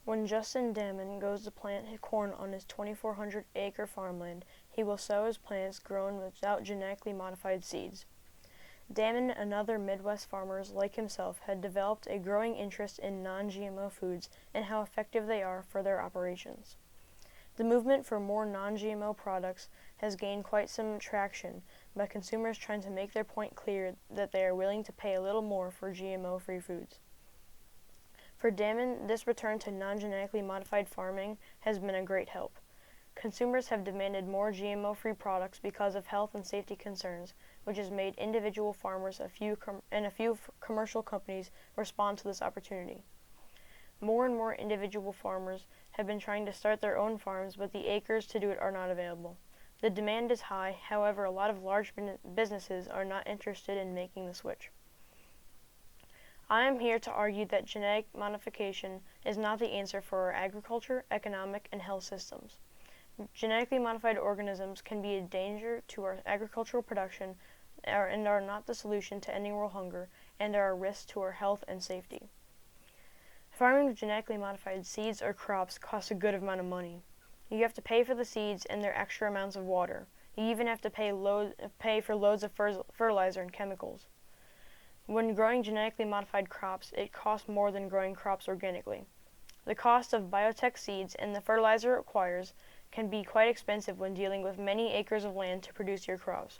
When Justin Damon goes to plant his corn on his 2,400-acre farmland, he will sow his plants grown without genetically modified seeds. Damon and other Midwest farmers like himself had developed a growing interest in non-GMO foods and how effective they are for their operations. The movement for more non-GMO products has gained quite some traction by consumers trying to make their point clear that they are willing to pay a little more for GMO-free foods. For Damon, this return to non-genetically modified farming has been a great help. Consumers have demanded more GMO-free products because of health and safety concerns, which has made individual farmers and a few commercial companies respond to this opportunity. More and more individual farmers have been trying to start their own farms, but the acres to do it are not available. The demand is high, however, a lot of large businesses are not interested in making the switch. I am here to argue that genetic modification is not the answer for our agriculture, economic, and health systems. Genetically modified organisms can be a danger to our agricultural production and are not the solution to ending world hunger, and are a risk to our health and safety. Farming with genetically modified seeds or crops costs a good amount of money. You have to pay for the seeds and their extra amounts of water. You even have to pay for loads of fertilizer and chemicals. When growing genetically modified crops, it costs more than growing crops organically. The cost of biotech seeds and the fertilizer it requires can be quite expensive when dealing with many acres of land to produce your crops.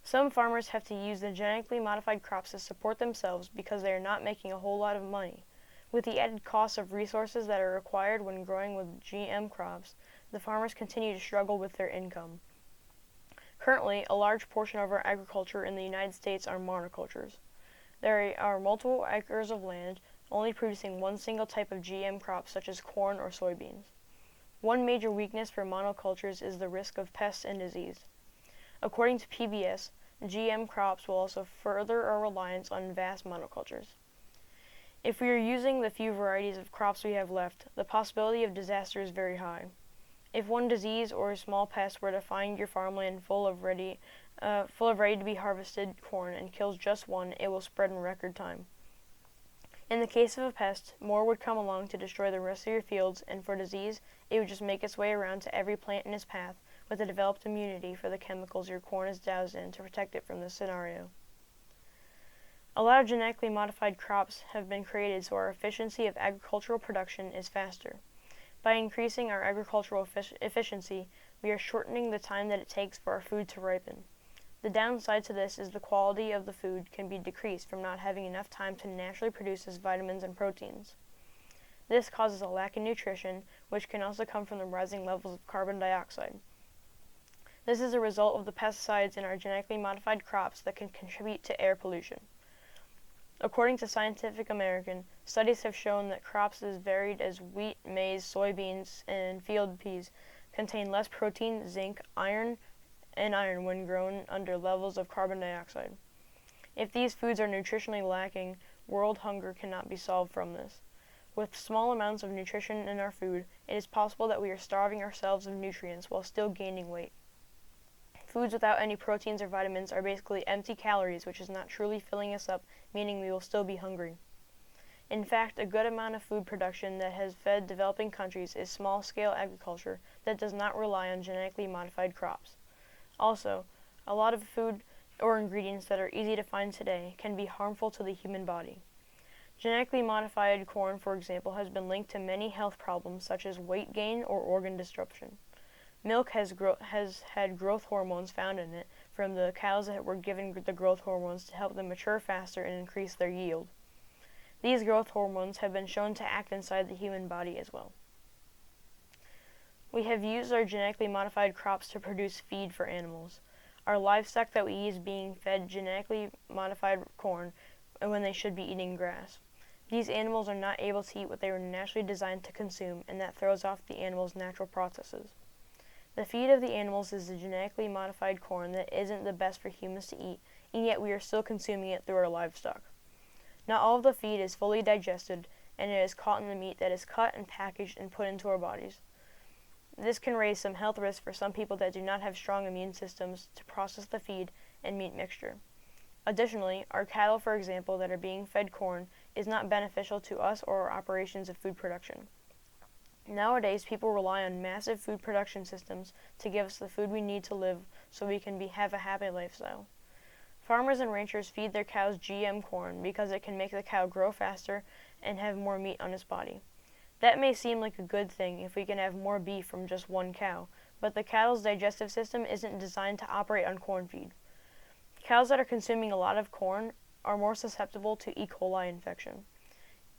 Some farmers have to use the genetically modified crops to support themselves because they are not making a whole lot of money. With the added costs of resources that are required when growing with GM crops, the farmers continue to struggle with their income. Currently, a large portion of our agriculture in the United States are monocultures. There are multiple acres of land only producing one single type of GM crop such as corn or soybeans. One major weakness for monocultures is the risk of pests and disease. According to PBS, GM crops will also further our reliance on vast monocultures. If we are using the few varieties of crops we have left, the possibility of disaster is very high. If one disease or a small pest were to find your farmland full of ready to be harvested corn and kills just one, it will spread in record time. In the case of a pest, more would come along to destroy the rest of your fields, and for disease, it would just make its way around to every plant in its path with a developed immunity for the chemicals your corn is doused in to protect it from this scenario. A lot of genetically modified crops have been created so our efficiency of agricultural production is faster. By increasing our agricultural efficiency, we are shortening the time that it takes for our food to ripen. The downside to this is the quality of the food can be decreased from not having enough time to naturally produce its vitamins and proteins. This causes a lack in nutrition, which can also come from the rising levels of carbon dioxide. This is a result of the pesticides in our genetically modified crops that can contribute to air pollution. According to Scientific American, studies have shown that crops as varied as wheat, maize, soybeans, and field peas contain less protein, zinc, iron when grown under levels of carbon dioxide. If these foods are nutritionally lacking, world hunger cannot be solved from this. With small amounts of nutrition in our food, it is possible that we are starving ourselves of nutrients while still gaining weight. Foods without any proteins or vitamins are basically empty calories, which is not truly filling us up, meaning we will still be hungry. In fact, a good amount of food production that has fed developing countries is small-scale agriculture that does not rely on genetically modified crops. Also, a lot of food or ingredients that are easy to find today can be harmful to the human body. Genetically modified corn, for example, has been linked to many health problems such as weight gain or organ disruption. Milk has had growth hormones found in it from the cows that were given the growth hormones to help them mature faster and increase their yield. These growth hormones have been shown to act inside the human body as well. We have used our genetically modified crops to produce feed for animals. Our livestock that we eat is being fed genetically modified corn when they should be eating grass. These animals are not able to eat what they were naturally designed to consume, and that throws off the animals' natural processes. The feed of the animals is the genetically modified corn that isn't the best for humans to eat, and yet we are still consuming it through our livestock. Not all of the feed is fully digested, and it is caught in the meat that is cut and packaged and put into our bodies. This can raise some health risks for some people that do not have strong immune systems to process the feed and meat mixture. Additionally, our cattle, for example, that are being fed corn is not beneficial to us or our operations of food production. Nowadays, people rely on massive food production systems to give us the food we need to live so we can have a happy lifestyle. Farmers and ranchers feed their cows GM corn because it can make the cow grow faster and have more meat on its body. That may seem like a good thing if we can have more beef from just one cow, but the cattle's digestive system isn't designed to operate on corn feed. Cows that are consuming a lot of corn are more susceptible to E. coli infection.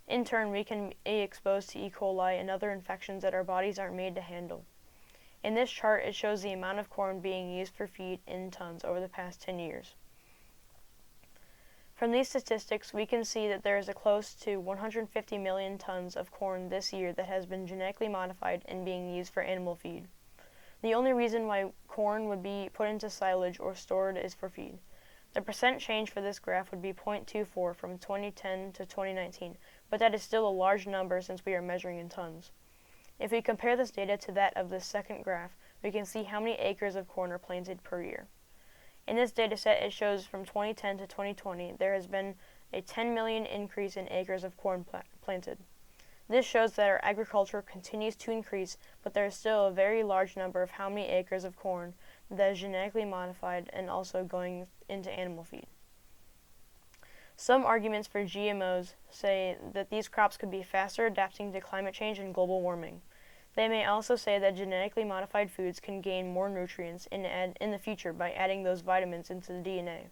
In turn, we can be exposed to E. coli and other infections that our bodies aren't made to handle. In this chart, it shows the amount of corn being used for feed in tons over the past 10 years. From these statistics, we can see that there is a close to 150 million tons of corn this year that has been genetically modified and being used for animal feed. The only reason why corn would be put into silage or stored is for feed. The percent change for this graph would be 0.24 from 2010 to 2019, but that is still a large number since we are measuring in tons. If we compare this data to that of the second graph, we can see how many acres of corn are planted per year. In this data set, it shows from 2010 to 2020, there has been a 10 million increase in acres of corn planted. This shows that our agriculture continues to increase, but there is still a very large number of how many acres of corn that is genetically modified and also going into animal feed. Some arguments for GMOs say that these crops could be faster adapting to climate change and global warming. They may also say that genetically modified foods can gain more nutrients in the future by adding those vitamins into the DNA.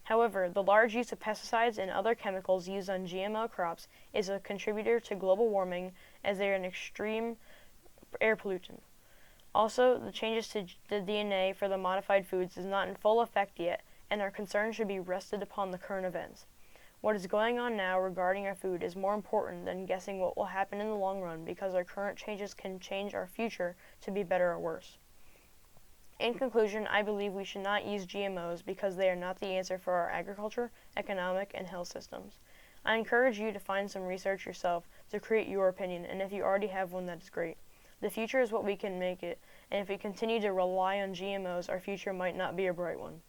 However, the large use of pesticides and other chemicals used on GMO crops is a contributor to global warming as they are an extreme air pollutant. Also, the changes to the DNA for the modified foods is not in full effect yet, and our concern should be rested upon the current events. What is going on now regarding our food is more important than guessing what will happen in the long run because our current changes can change our future to be better or worse. In conclusion, I believe we should not use GMOs because they are not the answer for our agriculture, economic, and health systems. I encourage you to find some research yourself to create your opinion, and if you already have one, that is great. The future is what we can make it, and if we continue to rely on GMOs, our future might not be a bright one.